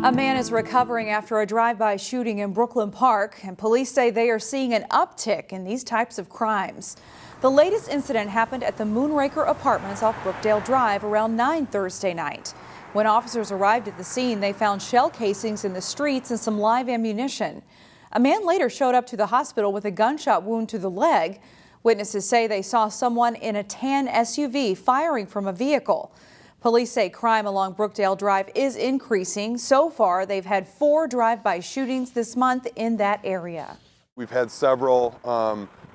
A man is recovering after a drive-by shooting in Brooklyn Park, and police say they are seeing an uptick in these types of crimes. The latest incident happened at the Moonraker Apartments off Brookdale Drive around 9 Thursday night. When officers arrived at the scene, they found shell casings in the streets and some live ammunition. A man later showed up to the hospital with a gunshot wound to the leg. Witnesses say they saw someone in a tan SUV firing from a vehicle. Police say crime along Brookdale Drive is increasing. So far, they've had 4 drive-by shootings this month in that area. We've had several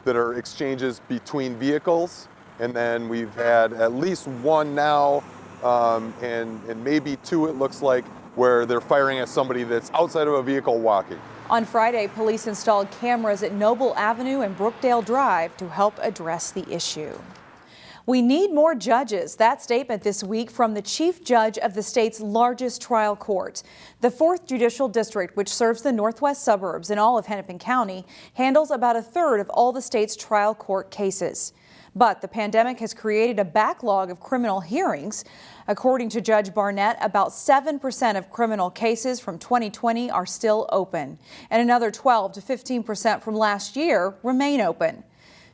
that are exchanges between vehicles, and then we've had at least one now, and maybe 2, it looks like, where they're firing at somebody that's outside of a vehicle walking. On Friday, police installed cameras at Noble Avenue and Brookdale Drive to help address the issue. We need more judges. That statement this week from the chief judge of the state's largest trial court. The 4th Judicial District, which serves the northwest suburbs and all of Hennepin County, handles about a third of all the state's trial court cases. But the pandemic has created a backlog of criminal hearings. According to Judge Barnett, about 7% of criminal cases from 2020 are still open, and another 12 to 15% from last year remain open.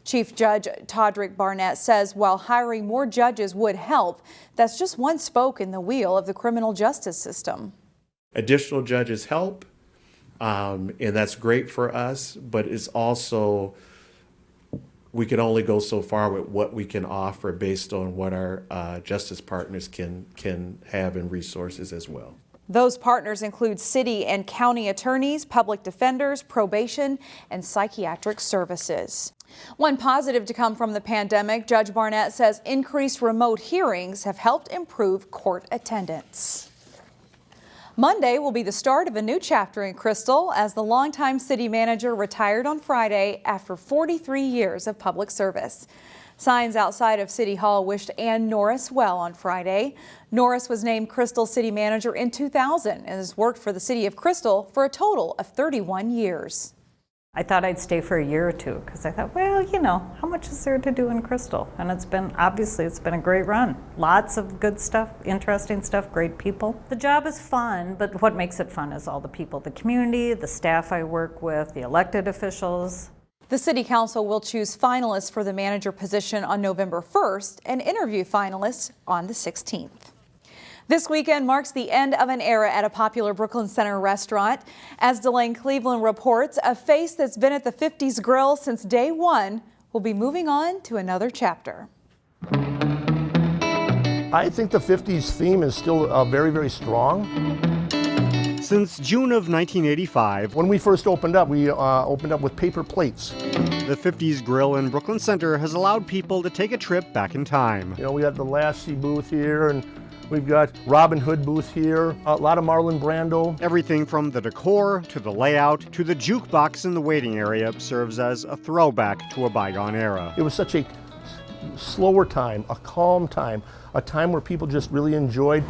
Chief Judge Todrick Barnett says while hiring more judges would help, that's just one spoke in the wheel of the criminal justice system. Additional judges help, and that's great for us, but it's also, we can only go so far with what we can offer based on what our justice partners can have in resources as well. Those partners include city and county attorneys, public defenders, probation, and psychiatric services. One positive to come from the pandemic, Judge Barnett says increased remote hearings have helped improve court attendance. Monday will be the start of a new chapter in Crystal as the longtime city manager retired on Friday after 43 years of public service. Signs outside of City Hall wished Ann Norris well on Friday. Norris was named Crystal City Manager in 2000 and has worked for the city of Crystal for a total of 31 years. I thought I'd stay for a year or 2 because I thought, well, you know, how much is there to do in Crystal? And it's been a great run. Lots of good stuff, interesting stuff, great people. The job is fun, but what makes it fun is all the people, the community, the staff I work with, the elected officials. The City Council will choose finalists for the manager position on November 1st and interview finalists on the 16th. This weekend marks the end of an era at a popular Brooklyn Center restaurant. As Delane Cleveland reports, a face that's been at the 50s Grill since day one will be moving on to another chapter. I think the 50s theme is still very, very strong. Since June of 1985, when we first opened up, we opened up with paper plates. The 50s Grill in Brooklyn Center has allowed people to take a trip back in time. You know, we got the Lassie booth here, and we've got Robin Hood booth here, a lot of Marlon Brando. Everything from the decor to the layout to the jukebox in the waiting area serves as a throwback to a bygone era. It was such a slower time, a calm time, a time where people just really enjoyed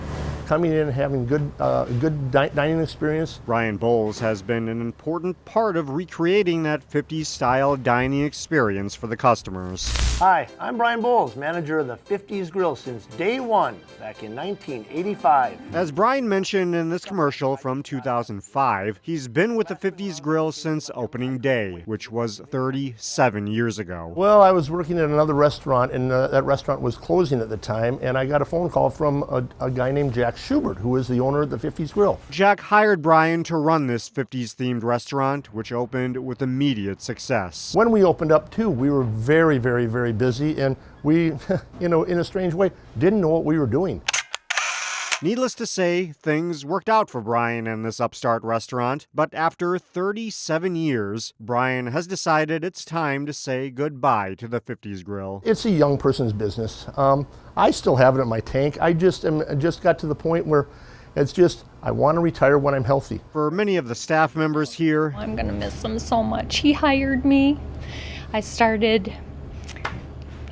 coming in and having good dining experience. Brian Bowles has been an important part of recreating that 50s style dining experience for the customers. Hi, I'm Brian Bowles, manager of the 50s Grill since day one, back in 1985. As Brian mentioned in this commercial from 2005, he's been with the 50s Grill since opening day, which was 37 years ago. Well, I was working at another restaurant, and that restaurant was closing at the time, and I got a phone call from a guy named Jack Schubert, who is the owner of the 50s Grill. Jack hired Brian to run this 50s themed restaurant, which opened with immediate success. When we opened up too, we were very, very, very busy, and we, in a strange way, didn't know what we were doing. Needless to say, things worked out for Brian and this upstart restaurant, but after 37 years, Brian has decided it's time to say goodbye to the 50s Grill. It's a young person's business. I still have it in my tank. I just got to the point where it's just, I want to retire when I'm healthy. For many of the staff members here, I'm going to miss him so much. He hired me. I started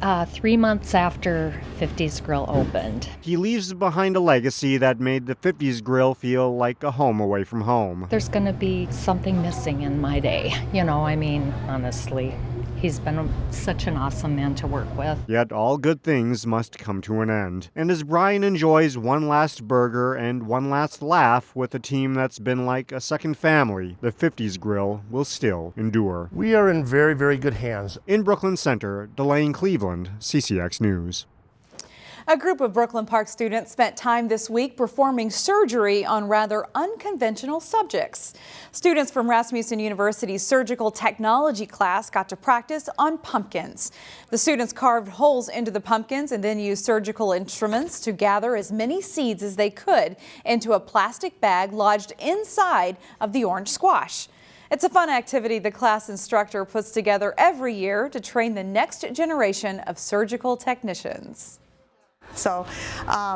3 months after 50s Grill opened. He leaves behind a legacy that made the 50s Grill feel like a home away from home. There's going to be something missing in my day. You know, I mean, honestly, He's been such an awesome man to work with. Yet all good things must come to an end. And as Brian enjoys one last burger and one last laugh with a team that's been like a second family, the 50s Grill will still endure. We are in very, very good hands. In Brooklyn Center, Delane Cleveland, CCX News. A group of Brooklyn Park students spent time this week performing surgery on rather unconventional subjects. Students from Rasmussen University's surgical technology class got to practice on pumpkins. The students carved holes into the pumpkins and then used surgical instruments to gather as many seeds as they could into a plastic bag lodged inside of the orange squash. It's a fun activity the class instructor puts together every year to train the next generation of surgical technicians. So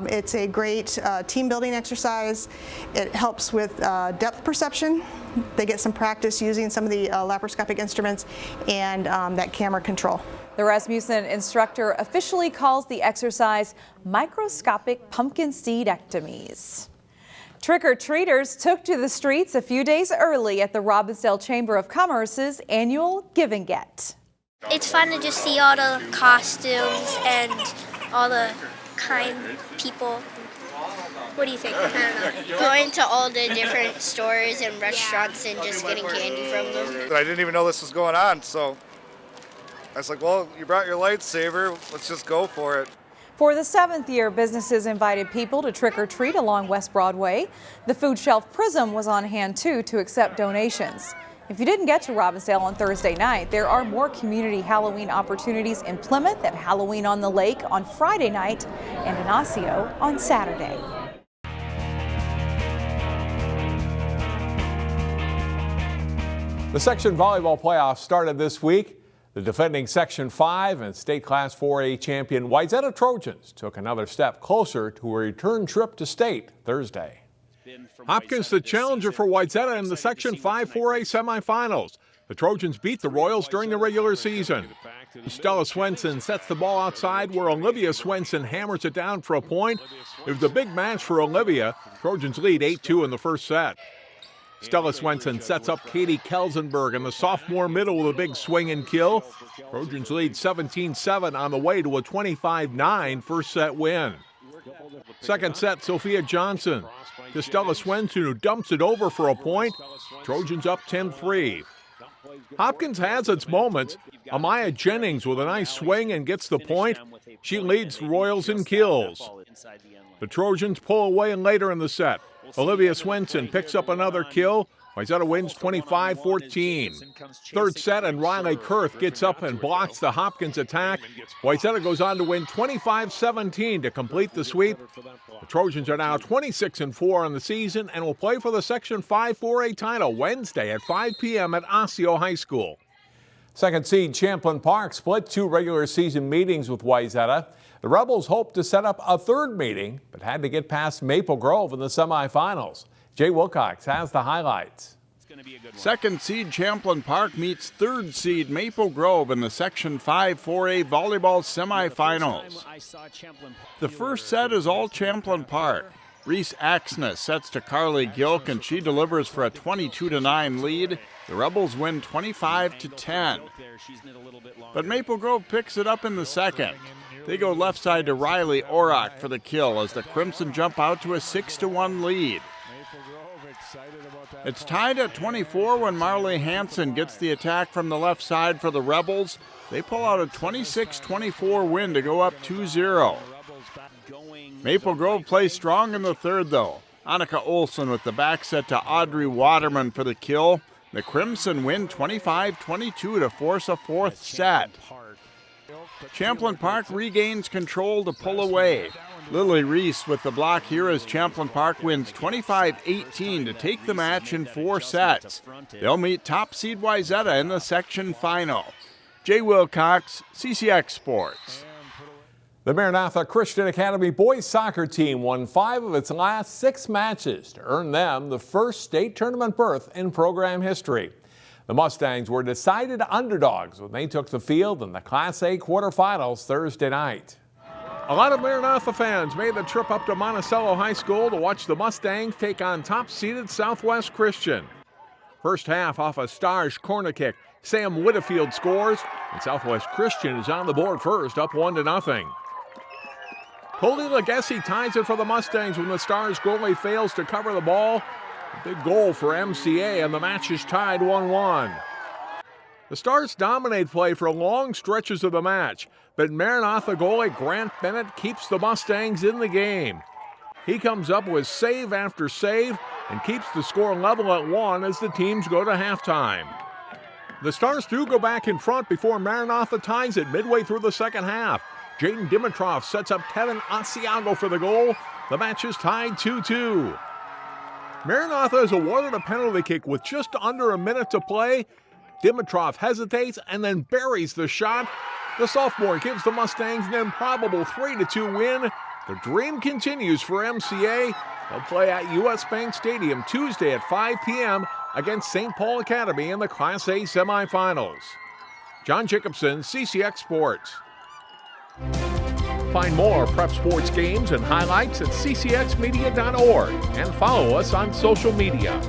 it's a great team building exercise. It helps with depth perception. They get some practice using some of the laparoscopic instruments and that camera control. The Rasmussen instructor officially calls the exercise microscopic pumpkin seedectomies. Trick-or-treaters took to the streets a few days early at the Robbinsdale Chamber of Commerce's annual Give and Get. It's fun to just see all the costumes and all the kind people. What do you think? I don't know. Going to all the different stores and restaurants and just getting candy from them. I didn't even know this was going on, so I was like, well, you brought your lightsaber, let's just go for it. For the 7th year, businesses invited people to trick-or-treat along West Broadway. The food shelf Prism was on hand too to accept donations. If you didn't get to Robbinsdale on Thursday night, there are more community Halloween opportunities in Plymouth at Halloween on the Lake on Friday night and in Osseo on Saturday. The section volleyball playoffs started this week. The defending Section 5 and State Class 4A champion Wayzata Trojans took another step closer to a return trip to state Thursday. Hopkins the challenger for Wayzata in the Section 5 4A semifinals. The Trojans beat the Royals during the regular season. Stella Swenson sets the ball outside where Olivia Swenson hammers it down for a point. It was a big match for Olivia. Trojans lead 8-2 in the first set. Stella Swenson sets up Katie Kelsenberg in the sophomore middle with a big swing and kill. Trojans lead 17-7 on the way to a 25-9 first set win. Second set, Sophia Johnson to Stella Swenson, who dumps it over for a point. Trojans up 10-3. Hopkins has its moments. Amaya Jennings with a nice swing and gets the point. She leads the Royals in kills. The Trojans pull away later in the set. Olivia Swenson picks up another kill. Wayzata wins 25-14. Third set, and Riley Kurth gets up and blocks the Hopkins attack. Wayzata goes on to win 25-17 to complete the sweep. The Trojans are now 26-4 on the season and will play for the Section 5 4A title Wednesday at 5 p.m. at Osseo High School. Second seed Champlin Park split 2 regular season meetings with Wayzata. The Rebels hoped to set up a third meeting, but had to get past Maple Grove in the semifinals. Jay Wilcox has the highlights. Second seed Champlin Park meets third seed Maple Grove in the Section 5 4A volleyball semifinals. The first set is all Champlin Park. Reese Axness sets to Carly Gilk and she delivers for a 22-9 lead. The Rebels win 25-10. But Maple Grove picks it up in the second. They go left side to Riley Orrock for the kill as the Crimson jump out to a 6-1 lead. It's tied at 24 when Marley Hansen gets the attack from the left side for the Rebels. They pull out a 26-24 win to go up 2-0. Maple Grove plays strong in the third, though. Annika Olsen with the back set to Audrey Waterman for the kill. The Crimson win 25-22 to force a fourth set. Champlin Park regains control to pull away. Lily Reese with the block here as Champlin Park wins 25-18 to take the match in 4 sets. They'll meet top seed Wayzata in the section final. Jay Wilcox, CCX Sports. The Maranatha Christian Academy boys soccer team won 5 of its last 6 matches to earn them the first state tournament berth in program history. The Mustangs were decided underdogs when they took the field in the Class A quarterfinals Thursday night. A lot of Maranatha fans made the trip up to Monticello High School to watch the Mustangs take on top-seeded Southwest Christian. First half off a Stars corner kick, Sam Whitfield scores, and Southwest Christian is on the board first, up 1-0. Cody Legacy ties it for the Mustangs when the Stars goalie fails to cover the ball. A big goal for MCA, and the match is tied 1-1. The Stars dominate play for long stretches of the match, but Maranatha goalie Grant Bennett keeps the Mustangs in the game. He comes up with save after save and keeps the score level at 1 as the teams go to halftime. The Stars do go back in front before Maranatha ties it midway through the second half. Jaden Dimitrov sets up Kevin Osseo for the goal. The match is tied 2-2. Maranatha is awarded a penalty kick with just under a minute to play. Dimitrov hesitates and then buries the shot. The sophomore gives the Mustangs an improbable 3-2 win. The dream continues for MCA. They'll play at US Bank Stadium Tuesday at 5 p.m. against St. Paul Academy in the Class A semifinals. John Jacobson, CCX Sports. Find more prep sports games and highlights at ccxmedia.org and follow us on social media.